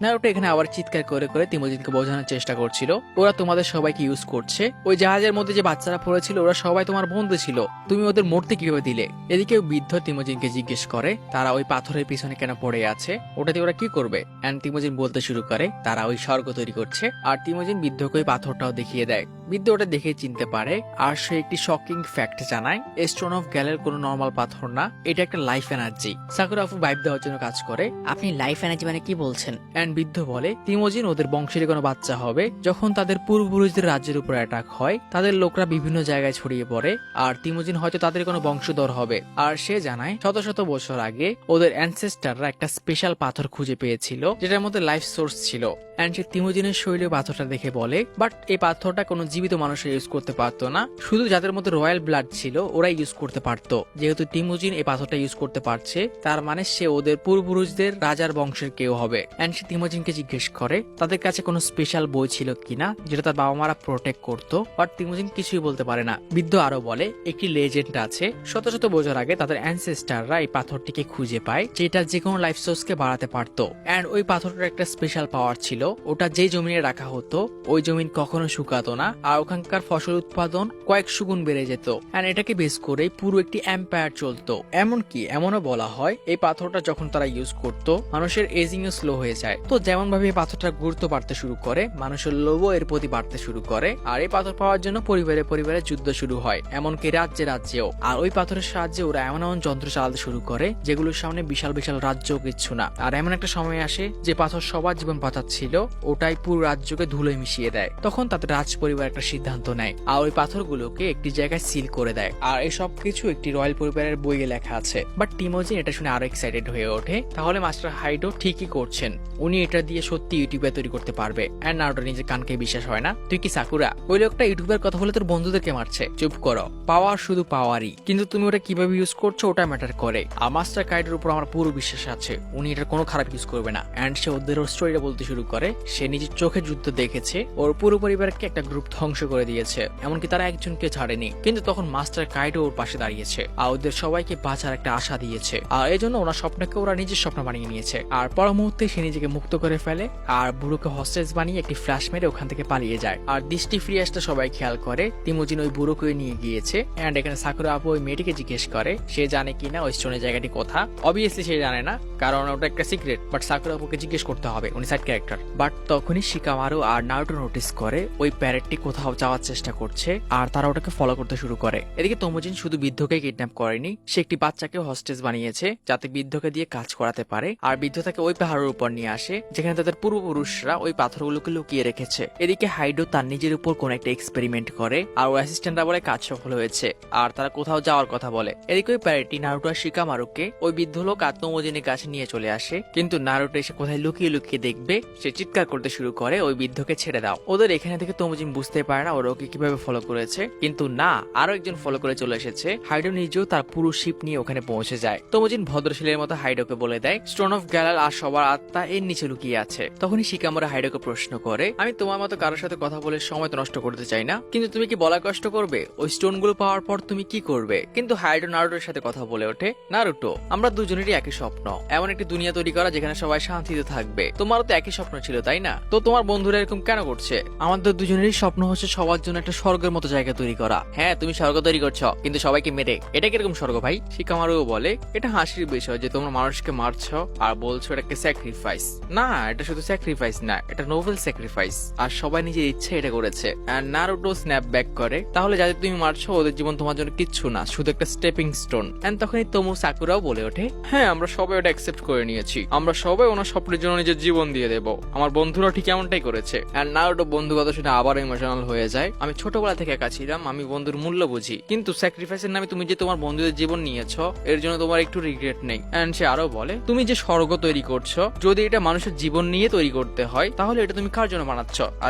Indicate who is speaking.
Speaker 1: Naruto এখানে আবার চিৎকার করে করে তিমোজিনকে বোঝানোর চেষ্টা করছিল, ওরা তোমাদের সবাইকে ইউজ করছে। ওই জাহাজের মধ্যে যে বাচ্চারা পড়েছিল ওরা সবাই তোমার বন্ধু ছিল, তুমি ওদের মরতে কিভাবে দিলে? এদিকে বৃদ্ধ তিমোজিনকে জিজ্ঞেস করে তারা ওই পাথরের পিছনে কেন পড়ে আছে, ওটাতে ওরা কি করবে? এন্ড তিমোজিন বলতে শুরু করে তারা ওই স্বর্গ তৈরি করছে। আর তিমোজিন বৃদ্ধকে ওই পাথরটাও দেখিয়ে দেয়। বৃদ্ধ ওটা দেখে চিনতে পারে আর সে একটি শকিং ফ্যাক্ট জানায়, স্টোন অফ গ্যালের কোনো নর্মাল পাথর না, এটা একটা লাইফ এনার্জি। সাকুরা আপু ভাইব দেওয়ার জন্য কাজ করে।
Speaker 2: আপনি লাইফ এনার্জি মানে কি বলছেন?
Speaker 1: এন্ড বৃদ্ধ বলে তিমোজিন ওদের বংশের কোনো বাচ্চা হবে যখন তাদের পূর্বপুরুষদের রাজ্যের উপর অ্যাটাক হয়, তাদের লোকরা বিভিন্ন জায়গায় ছড়িয়ে পড়ে আর তিমোজিন হয়তো তাদের কোনো বংশধর হবে। আর সে জানায় শত শত বছর আগে ওদের অ্যানসেস্টাররা একটা স্পেশাল পাথর খুঁজে পেয়েছিল যেটার মধ্যে লাইফ সোর্স ছিল। এন্ড সে তিমোজিনের শৈলী পাথরটা দেখে বলে বাট এই পাথরটা কোনো জীবিত মানুষের ইউজ করতে পারতো না, শুধু যাদের মধ্যে রয়্যাল ব্লাড ছিল ওরাই ইউজ করতে পারতো। যেহেতু তিমোজিন এই পাথরটা ইউজ করতে পারছে তার মানে সে ওদের পূর্বপুরুষদের রাজার বংশের কেউ হবে। এন্ড সে তিমোজিনকে জিজ্ঞেস করে তাদের কাছে কোনো স্পেশাল বই ছিল কিনা যেটা তার বাবা মারা প্রোটেক্ট করতো, বাট তিমোজিন কিছুই বলতে পারে না। বৃদ্ধ আরো বলে একটি লেজেন্ড আছে, শত শত বছর আগে তাদের অ্যানসেস্টাররা এই পাথরটিকে খুঁজে পায় যেটা যে কোনো লাইফ সোর্সকে বাড়াতে পারতো। এন্ড ওই পাথরটার একটা স্পেশাল পাওয়ার ছিল, ওটা যে জমিনে রাখা হতো ওই জমিন কখনো শুকাতো না আর ওখানকার ফসল উৎপাদন কয়েক সুগুণ বেড়ে যেত। এন্ড এটাকে বেস করে পুরো একটি এম্পায়ার চলতো। এমনকি এমনও বলা হয় এই পাথরটা যখন তারা ইউজ করতো মানুষের এজিং ও স্লো হয়ে যায়। তো যেমন ভাবে এই পাথরটার গুরুত্ব বাড়তে শুরু করে মানুষের লোভও এর প্রতি বাড়তে শুরু করে আর এই পাথর পাওয়ার জন্য পরিবারে পরিবারে যুদ্ধ শুরু হয়, এমনকি রাজ্যে রাজ্যেও। আর ওই পাথরের সাহায্যে ওরা এমন এমন যন্ত্র চালাতে শুরু করে যেগুলোর সামনে বিশাল বিশাল রাজ্যও কিচ্ছু না। আর এমন একটা সময় আসে যে পাথর সবার জীবন বাঁচাচ্ছিল ওটাই পুরো রাজ্যকে ধুলোয় মিশিয়ে দেয়। তখন তাদের রাজ পরিবার একটা সিদ্ধান্ত নেয় আর ওই পাথরগুলোকে একটি জায়গায় সিল করে দেয়। আর এই সব কিছু একটি রয়্যাল পরিবারের বইয়ে লেখা আছে। বাট তিমোজিন এটা শুনে আরো এক্সাইটেড হয়ে ওঠে, তাহলে মাস্টার হাইডো ঠিকই করছেন, উনি এটা দিয়ে সত্যি ইউটিউবে তৈরি করতে পারবে। এন্ড নারুটো নিজের কানকে বিশ্বাস হয় না। তুই কি সাকুরা? ওই লোকটা ইউটিউবের কথা বলে তোর বন্ধুদেরকে মারছে, চুপ করো। পাওয়ার শুধু পাওয়ারই, কিন্তু তুমি ওটা কিভাবে ইউজ করছো ওটা ম্যাটার করে। আর মাস্টার কাইডোর উপর আমার পুরো বিশ্বাস আছে, উনি এটার কোনো খারাপ ইউজ করবে না। এন্ড সে ওদের স্টোরিটা বলতে শুরু করে, সে নিজের চোখে যুদ্ধ দেখেছে, ওর পুরো পরিবারকে একটা গ্রুপ ধ্বংস করে দিয়েছে, এমনকি তারা একজনকে ছাড়েনি, কিন্তু তখন মাস্টার কাইডো ওর পাশে দাঁড়িয়েছে আর ওদের সবাইকে বাঁচার একটা আশা দিয়েছে। আর এই জন্য ওরা স্বপ্নকে ওরা নিজের স্বপ্ন বানিয়ে নিয়েছে। আর পর মুহূর্তে সে নিজেকে মুক্ত করে ফেলে আর বুড়োকে হস্টেজ বানিয়ে একটি ফ্ল্যাশ মেরে ওখান থেকে পালিয়ে যায়। আর দৃষ্টি ফিরে আসতে সবাই খেয়াল করে তিমোজিন ওই বুড়োকে নিয়ে গিয়েছে। এন্ড এখানে সাকুরা আপু ওই মেয়েটিকে জিজ্ঞেস করে সে জানে কিনা ওই স্টোনের জায়গাটি কোথা। অবভিয়াসলি সে জানে না, কারণ ওটা একটা সিক্রেট, বাট সাকুরা আপুকে জিজ্ঞেস করতে হবে, উনি সাইড ক্যারেক্টার। বাট তখনই শিকামারু আর নারুটো নোটিস করে ওই প্যারেটটি কোথাও যাওয়ার চেষ্টা করছে আর তারা ওটাকে ফলো করতে শুরু করে। এদিকে তিমোজিন শুধু বৃদ্ধকে কিডন্যাপ করেনি, সে একটি বাচ্চাকে হস্টেজ বানিয়েছে যাতে বৃদ্ধকে দিয়ে কাজ করাতে পারে। আর বৃদ্ধ তাকে ওই পাহাড়ের উপর নিয়ে আসে যেখানে তাদের পূর্বপুরুষরা ওই পাথরগুলোকে লুকিয়ে রেখেছে। এদিকে হাইডো তার নিজের উপর কোন একটা এক্সপেরিমেন্ট করে আর ওর অ্যাসিস্ট্যান্টরা বলে কাজ সফল হয়েছে আর তারা কোথাও যাওয়ার কথা বলে। এদিকে ওই প্যারেটটি নারুটো আর শিকামারুকে ওই বৃদ্ধ লোক আর তিমোজিনের কাছে নিয়ে চলে আসে, কিন্তু নারুটো এসে কোথায় লুকিয়ে লুকিয়ে দেখবে, সে চিৎকার করতে শুরু করে ওই বৃদ্ধকে ছেড়ে দাও। ওদের এখানে থেকে তিমোজিন বুঝতে পারে না ওরা ওকে কিভাবে ফলো করেছে, কিন্তু না, আরো একজন ফলো করে চলে এসেছে। হাইডো নিজেও তার পুরো শিপ নিয়ে ওখানে পৌঁছে যায়। তিমোজিন ভদ্রশীলের মতো হাইডোকে বলে দেয় স্টোন অফ গ্যালাল আর সবার আত্মা এর নিচে লুকিয়ে আছে। তখনই শিকামারু হাইডোকে প্রশ্ন করে, আমি তোমার মতো কারোর সাথে কথা বলে সময় তো নষ্ট করতে চাই না, কিন্তু তুমি কি বলা কষ্ট করবে? ওই স্টোন গুলো পাওয়ার পর তুমি কি করবে? কিন্তু হাইডো নারুটোর সাথে কথা বলে ওঠে, নারুটো আমরা দুজনেরই একই স্বপ্ন, এমন একটি দুনিয়া তৈরি করা যেখানে সবাই শান্তিতে থাকবে। তোমারও তো একই স্বপ্ন ছিল তাই না? তো তোমার বন্ধুরা এরকম কেন করছে? আমাদের দুজনেরই স্বপ্ন হচ্ছে সবার জন্য একটা স্বর্গের মতো জায়গা তৈরি করা। হ্যাঁ তুমি স্বর্গ তৈরি করছো, কিন্তু সবাইকে মেরে, এটা কিরকম স্বর্গ ভাই? শিকামারুও বলে এটা হাসির বিষয় যে তোমরা মানুষকে মারছো আর বলছো এটাকে স্যাক্রিফাইস। না, এটা শুধু স্যাক্রিফাইস না, এটা নোবেল স্যাক্রিফাইস, আর সবাই নিজের ইচ্ছে এটা করেছে। আর নারুটো স্ন্যাপ ব্যাক করে, তাহলে যাদের তুমি মারছো ওদের জীবন তোমার জন্য কিচ্ছু না, শুধু একটা স্টেপিং স্টোন। এন্ড তখনই তোমো সাকুরাও বলে ওঠে, হ্যাঁ আমরা সবাই ওটা অ্যাকসেপ্ট করে নিয়েছি, আমরা সবাই ওনার স্বপ্নের জন্য নিজের জীবন দিয়ে দেবো, আমার বন্ধুরা ঠিক এমনটাই করেছে। এন্ড নারুটো বন্ধু কথা শুনে আবার ইমোশনাল হয়ে যায়, আমি ছোটবেলা থেকে একা ছিলাম, আমি বন্ধুর মূল্য বুঝি, কিন্তু স্যাক্রিফাইসের নামে তুমি যে তোমার বন্ধুদের জীবন নিয়েছো এর জন্য তোমার একটু রিগ্রেট নেই। এন্ড সে আরো বলে, তুমি যে স্বর্গ তৈরি করছো যদি এটা মানুষের জীবন নিয়ে তৈরি করতে হয় তাহলে এটা তুমি কার জন্য বানাচ্ছ? আর